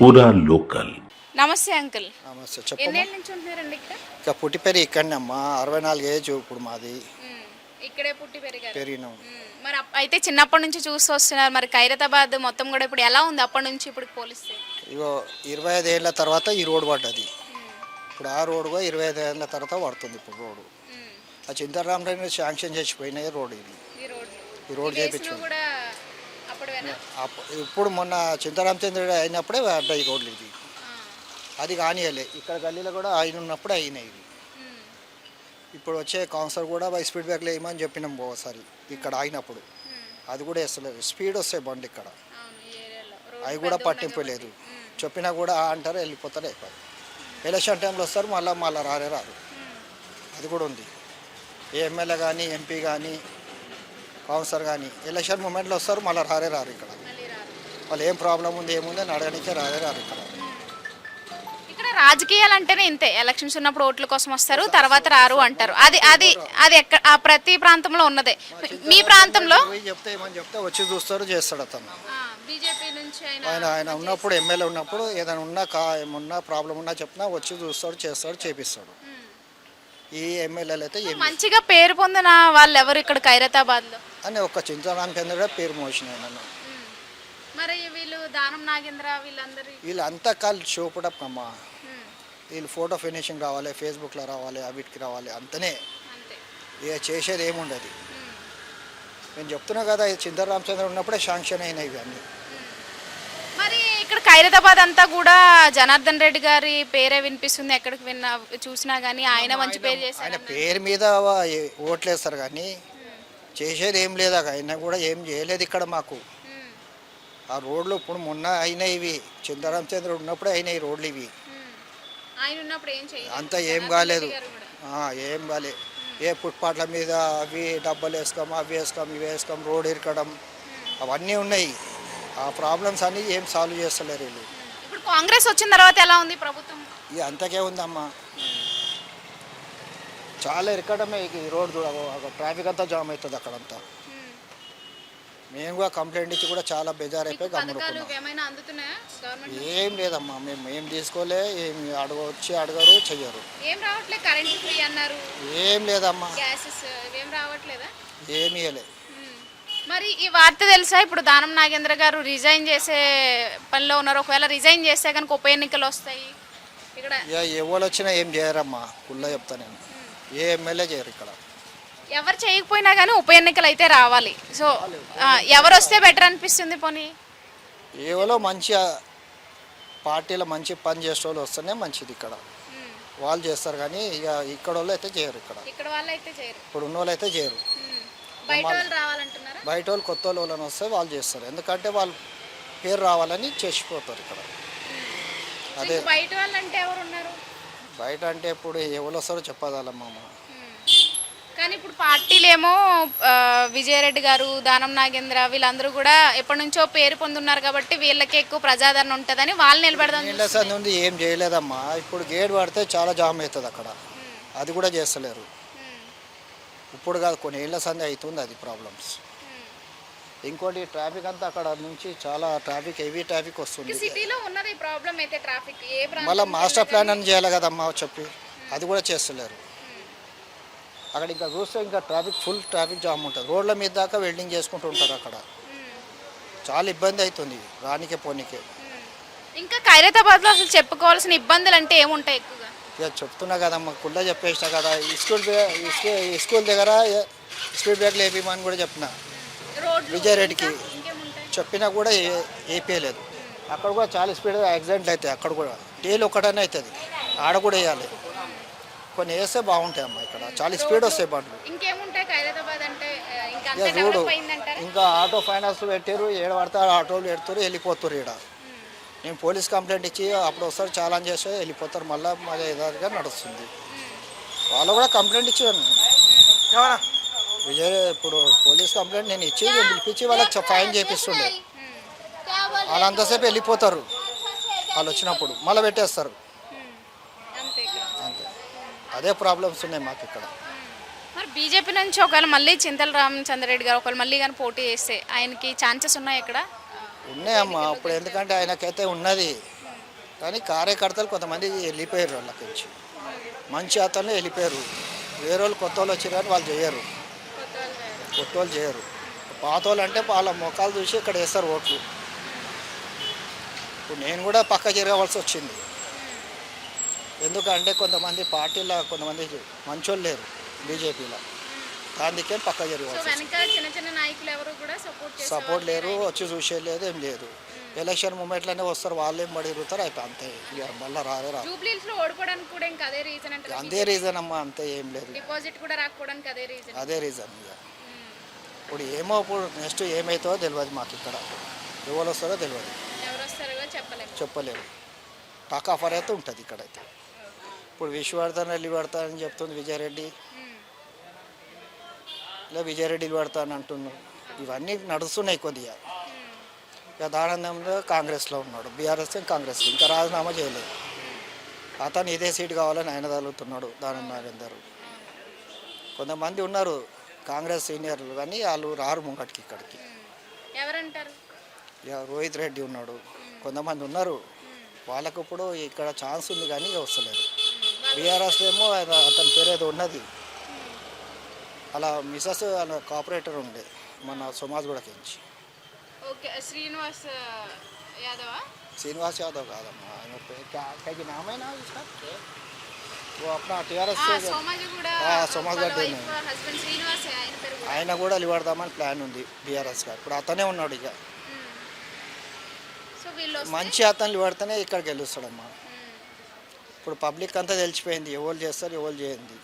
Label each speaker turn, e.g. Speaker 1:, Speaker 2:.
Speaker 1: పూరా లోకల్.
Speaker 2: నమస్తే అంకుల్.
Speaker 3: నమస్తే చెప్పమ్మా.
Speaker 2: ఎన్నేళ్ళ నుంచి ఉంటున్నారండి ఇక్కడ?
Speaker 3: ఇక పుట్టిపేరు ఇక్కడనే అమ్మా, 64 ఏజ్ ఇప్పుడు మాది.
Speaker 2: ఇక్కడే పుట్టి పెరిగారు.
Speaker 3: పెరిగినాం.
Speaker 2: మరి అయితే చిన్నప్పటి నుంచి చూస్తూ వస్తున్నారు. మరి ఖైరతాబాద్ మొత్తం కూడా ఇప్పుడు ఎలా ఉంది అప్పటి నుంచి ఇప్పుడు పోలిస్తే?
Speaker 3: ఇగో 25 ఏళ్ళ తర్వాత ఈ రోడ్డు పడ్డది. ఇప్పుడు ఆ రోడ్డు కూడా 25 ఏళ్ళ తర్వాత పడుతుంది ఇప్పుడు రోడ్డు. ఆ చింతారామరావు శాంక్షన్ చేసిపోయినాయి రోడ్డు ఇది. ఈ రోడ్డు చేయించు ఇప్పుడు మొన్న చింతారామచంద్రుడు అయినప్పుడే పడ్డాయి రోడ్లు ఇది. అది కానియలే, ఇక్కడ గల్లీలో కూడా ఆయన ఉన్నప్పుడు అయినాయి ఇవి. ఇప్పుడు వచ్చే కౌన్సిలర్ కూడా స్పీడ్ బ్రేక్లు వేయమని చెప్పినాం ఒకసారి ఇక్కడ ఆగినప్పుడు. అది కూడా వేస్తలేదు, స్పీడ్ వస్తాయి బండ్లు ఇక్కడ, అవి కూడా పట్టింపు లేదు. చెప్పినా కూడా అంటారు వెళ్ళిపోతారు అయిపోయి. ఎలక్షన్ టైంలో వస్తారు, మళ్ళీ రారు. అది కూడా ఉంది. ఏ ఎమ్మెల్యే కానీ ఎంపీ కానీ కౌన్సిలర్ కానీ ఎలక్షన్ మూమెంట్లో వస్తారు, మళ్ళీ రారు ఇక్కడ. వాళ్ళు ఏం ప్రాబ్లం ఉంది ఏముంది అని అడగడానికే రారు ఇక్కడ.
Speaker 2: ఇక్కడ రాజకీయాలు అంటేనే ఇంతే, ఎలక్షన్స్ ఉన్నప్పుడు ఓట్ల కోసం వస్తారు, తర్వాత రారు అంటారు. అది అది అది ఎక్కడ ప్రతి ప్రాంతంలో ఉన్నదే. మీ ప్రాంతంలో
Speaker 3: చెప్తే వచ్చి చూస్తారు, చేస్తాడు అతను.
Speaker 2: బీజేపీ నుంచి
Speaker 3: ఆయన ఉన్నప్పుడు ఎమ్మెల్యే ఉన్నప్పుడు ఏదైనా ఏమన్నా ప్రాబ్లం ఉన్నా చెప్పినా వచ్చి చూస్తాడు, చేస్తాడు, చేపిస్తాడు. ఈ ఎమ్మెల్యేలు అయితే
Speaker 2: మంచిగా పేరు పొందిన వాళ్ళు ఎవరు ఇక్కడ ఖైరతాబాద్లో
Speaker 3: అని ఒక చింతారామచంద్రుడే పేరు మోసినాయి నన్ను.
Speaker 2: మరి వీళ్ళు దానం నాగేంద్ర
Speaker 3: వీళ్ళంతా కాళ్ళు చూపడప్ అమ్మా. వీళ్ళు ఫోటో ఫినిషింగ్ రావాలి, ఫేస్బుక్లో రావాలి, అవిటికి రావాలి, అంతనే. ఇక చేసేది ఏముండదు. నేను చెప్తున్నా కదా, చింతారామచంద్ర ఉన్నప్పుడే శాంక్షన్ అయినాయి ఇవన్నీ.
Speaker 2: మరి ఇక్కడ ఖైరతాబాద్ అంతా కూడా జనార్దన్ రెడ్డి గారి పేరే వినిపిస్తుంది. ఎక్కడికి చూసినా కానీ ఆయన మంచి పేరు చేశారు.
Speaker 3: ఆయన పేరు మీద ఓట్లేస్తారు కానీ చేసేది ఏం లేదు. ఆయన కూడా ఏం చేయలేదు ఇక్కడ మాకు. ఆ రోడ్లు ఇప్పుడు మొన్న అయినాయి ఇవి, చింతారామచంద్రుడు ఉన్నప్పుడే అయినాయి రోడ్లు ఇవి. అంతా ఏం కాలేదు, ఏం కాలేదు. ఏ ఫుట్పాట్ల మీద అవి డబ్బాలు వేసుకోం, అవి వేసుకోం, ఇవి వేసుకోం, రోడ్ ఇరకడం అవన్నీ ఉన్నాయి. ఆ ప్రాబ్లమ్స్ అన్నీ ఏం సాల్వ్ చేస్తలేరు వీళ్ళు.
Speaker 2: ఇప్పుడు కాంగ్రెస్ వచ్చిన తర్వాత ఎలా ఉంది ప్రభుత్వం?
Speaker 3: ఇక అంతకే ఉందమ్మా, చాలా ఇరకడమే. ఈ రోడ్ ట్రాఫిక్ అంతా జామ్ అవుతుంది అక్కడంతా. మేము కూడా కంప్లైంట్ ఇచ్చి కూడా చాలా బెజారైపోయి గమనుకున్నాం. ఏం లేదమ్మా, మేము ఏం తీసుకోలే, ఏమి వచ్చి అడగరు, చెయ్యరు. ఏం లేదమ్మా, ఏమి ఇవ్వలే.
Speaker 2: మరి ఈ వార్త తెలుసా? ఇప్పుడు దానం నాగేంద్ర గారు రిజైన్ చేసే పనిలో ఉన్నారు. ఒకవేళ రిజైన్ చేస్తే కనుక ఉప ఎన్నికలు వస్తాయి ఇక్కడ.
Speaker 3: ఎవరు వచ్చినా ఏం చేయరమ్మా, కుళ్ళ చెప్తా నేను. ఏ ఎమ్మెల్యే చేయరు ఇక్కడ.
Speaker 2: ఎవరు చేయకపోయినా కానీ ఉప ఎన్నికలు అయితే రావాలి. సో ఎవరు వస్తే బెటర్ అనిపిస్తుంది? పోనీ
Speaker 3: ఏవో మంచి పార్టీలో మంచి పని చేసే వాళ్ళు వస్తేనే మంచిది. ఇక్కడ వాళ్ళు చేస్తారు కానీ ఇక ఇక్కడ వాళ్ళు అయితే చేయరు. ఇక్కడ
Speaker 2: వాళ్ళు అయితే చేయరు,
Speaker 3: ఇప్పుడు ఉన్న వాళ్ళు అయితే చేయరు. బయట వాళ్ళు కొత్త వాళ్ళని వస్తే వాళ్ళు చేస్తారు. ఎందుకంటే వాళ్ళు పేరు రావాలని చేసిపోతారు ఇక్కడ. అదే
Speaker 2: బయట వాళ్ళు అంటే ఎవరు ఉన్నారు?
Speaker 3: బయట అంటే ఇప్పుడు ఎవరు వస్తారో చెప్పదాలమ్మా.
Speaker 2: కానీ ఇప్పుడు పార్టీలేమో విజయరెడ్డి గారు, దానం నాగేంద్ర వీళ్ళందరూ కూడా ఎప్పటి నుంచో పేరు పొందున్నారు కాబట్టి వీళ్ళకి ఎక్కువ ప్రజాదరణ ఉంటుందని వాళ్ళు నిలబెడదాం.
Speaker 3: ఉంది ఏం చేయలేదమ్మా. ఇప్పుడు గేట్ పడితే చాలా జామ్ అవుతుంది అక్కడ, అది కూడా చేస్తలేరు. ఇప్పుడు కాదు, కొన్ని ఏళ్ళ సంది అవుతుంది అది ప్రాబ్లమ్స్. ఇంకోటి ట్రాఫిక్ అంతా అక్కడ నుంచి చాలా ట్రాఫిక్, హెవీ ట్రాఫిక్ వస్తుంది. మళ్ళీ మాస్టర్ ప్లాన్ అని చేయాలి కదమ్మా చెప్పి, అది కూడా చేస్తలేరు. అక్కడ ఇంకా చూస్తే ఇంకా ఫుల్ ట్రాఫిక్ జామ్ ఉంటుంది. రోడ్ల మీద దాకా వెల్డింగ్ చేసుకుంటూ ఉంటారు అక్కడ. చాలా ఇబ్బంది అవుతుంది రానికే పోనీకే.
Speaker 2: ఇంకా ఖైరతాబాద్లో అసలు చెప్పుకోవాల్సిన ఇబ్బందులు అంటే ఏముంటాయి ఎక్కువగా?
Speaker 3: ఇక చెప్తున్నా కదమ్మా, కుళ్ళ చెప్పేసిన కదా. స్కూల్ దగ్గర స్పీడ్ బ్రేక్లు వేపిమని కూడా చెప్పిన విజయరెడ్డికి. చెప్పినా కూడా వేపేయలేదు. అక్కడ కూడా చాలా స్పీడ్గా యాక్సిడెంట్ అవుతాయి. అక్కడ కూడా డైలీ ఒకటనే అవుతుంది, ఆడ కూడా వేయాలి. కొన్ని వేస్తే బాగుంటాయి అమ్మా. ఇక్కడ చాలా స్పీడ్ వస్తాయి బండ్లు. చూడు, ఇంకా ఆటో ఫైనాన్స్ పెట్టారు, ఏడ పడతారు ఆటోలు పెడతారు, వెళ్ళిపోతారు. ఇక్కడ నేను పోలీస్ కంప్లైంట్ ఇచ్చి అప్పుడు వస్తారు, ఛాలెంజ్ చేస్తే వెళ్ళిపోతారు. మళ్ళీ యథావిధిగా నడుస్తుంది. వాళ్ళు కూడా కంప్లైంట్ ఇచ్చాను ఇప్పుడు పోలీస్ కంప్లైంట్ నేను ఇచ్చి పిలిపించి వాళ్ళకి ఫైన్ చేపిస్తుండే. వాళ్ళంతసేపు వెళ్ళిపోతారు, వాళ్ళు వచ్చినప్పుడు మళ్ళీ పెట్టేస్తారు. అంతే, అదే ప్రాబ్లమ్స్ ఉన్నాయి మాకు ఇక్కడ.
Speaker 2: మరి బీజేపీ నుంచి ఒకవేళ మళ్ళీ చింతల రామచంద్రరెడ్డి గారు ఒకవేళ మళ్ళీ కానీ పోటీ చేస్తే ఆయనకి ఛాన్సెస్ ఉన్నాయి ఇక్కడ?
Speaker 3: ఉన్నాయమ్మా. ఇప్పుడు ఎందుకంటే ఆయనకైతే ఉన్నది కానీ కార్యకర్తలు కొంతమంది వెళ్ళిపోయారు వాళ్ళకి నుంచి మంచి అతను వెళ్ళిపోయారు. వేరే వాళ్ళు కొత్త వాళ్ళు వచ్చారు కానీ వాళ్ళు చేయరు, కొత్త వాళ్ళు చేయరు. పాత వాళ్ళు అంటే వాళ్ళ ముఖాలు చూసి ఇక్కడ వేస్తారు ఓట్లు. ఇప్పుడు నేను కూడా పక్క జరగవలసి వచ్చింది. ఎందుకంటే కొంతమంది పార్టీలో కొంతమంది మంచోళ్ళు లేరు బీజేపీలో, అందుకే పక్క
Speaker 2: సో
Speaker 3: జరగవలసి
Speaker 2: వెనక చిన్న చిన్న నాయకులు ఎవరు కూడా
Speaker 3: సపోర్ట్ లేరు, వచ్చి చూసేది లేదు, ఏం లేదు. ఎలక్షన్ మూమెంట్లోనే వస్తారు, వాళ్ళు ఏం పడి తిరుగుతారు, అయిపోయి అంతే. ఇక మళ్ళీ రాదే రా,
Speaker 2: జూబ్లీస్ లో ఓడిపోవడానికి కూడా ఇంకా అదే రీజన్ అంటే
Speaker 3: అంతే రీజన్ అమ్మా, అంతే, ఏం లేదు.
Speaker 2: డిపాజిట్ కూడా రాకపోవడానికి అదే రీజన్.
Speaker 3: అదే రీజన్. ఇక ఇప్పుడు ఏమో, ఇప్పుడు నెక్స్ట్ ఏమవుతుందో తెలియదు మాకు. ఇక్కడ ఎవరు వస్తారో తెలియదు,
Speaker 2: ఎవరు వస్తారో
Speaker 3: చెప్పలేరు. టాక్ ఆఫర్ అయితే ఉంటుంది ఇక్కడైతే. ఇప్పుడు విశ్వవర్ధన్ వెళ్ళి పెడతానని చెప్తుంది విజయారెడ్డి, ఇలా విజయారెడ్డి పెడతాను అంటున్నారు. ఇవన్నీ నడుస్తున్నాయి కొద్దిగా. ఇక దానందంలో కాంగ్రెస్లో ఉన్నాడు, బీఆర్ఎస్ కాంగ్రెస్ ఇంకా రాజీనామా చేయలేదు. అతను ఇదే సీట్ కావాలని ఆయన తగులుతున్నాడు దానం నాగేందర్. కొంతమంది ఉన్నారు కాంగ్రెస్ సీనియర్లు, కానీ వాళ్ళు రారు ముంగటికి ఇక్కడికి.
Speaker 2: ఎవరంటారు?
Speaker 3: ఇక రోహిత్ రెడ్డి ఉన్నాడు, కొంతమంది ఉన్నారు. వాళ్ళకు ఇప్పుడు ఇక్కడ ఛాన్స్ ఉంది కానీ ఇక వస్తలేదు. బీఆర్ఎస్లో ఏమో అతని పేరు ఏదో ఉన్నది, అలా మిసెస్ అనే కార్పొరేటర్ ఉండే మన సమాజ్ కూడా కించి.
Speaker 2: ఓకే, శ్రీనివాస్ యాదవా?
Speaker 3: శ్రీనివాస్ యాదవ్ కాదమ్మా, ఆయన పేరు నామైనా वो अपना टीआरएस
Speaker 2: సోమాజి కూడా
Speaker 3: సోమాజ్ గడ్డి
Speaker 2: హస్బెండ్ శ్రీనివాస్, ఆయన పేరు కూడా.
Speaker 3: ఆయన కూడా నిలబడదామని ప్లాన్ ఉంది బీఆర్ఎస్ గారు. ఇప్పుడు అతనే ఉన్నాడు. ఇక
Speaker 2: సో వీళ్ళు
Speaker 3: మంచి అతను నిలబడితేనే ఇక్కడ గెలుస్తాడమ్మా. ఇప్పుడు పబ్లిక్ అంతా తెలిసిపోయింది ఎవరు చేస్తారు ఎవరు చేయండి.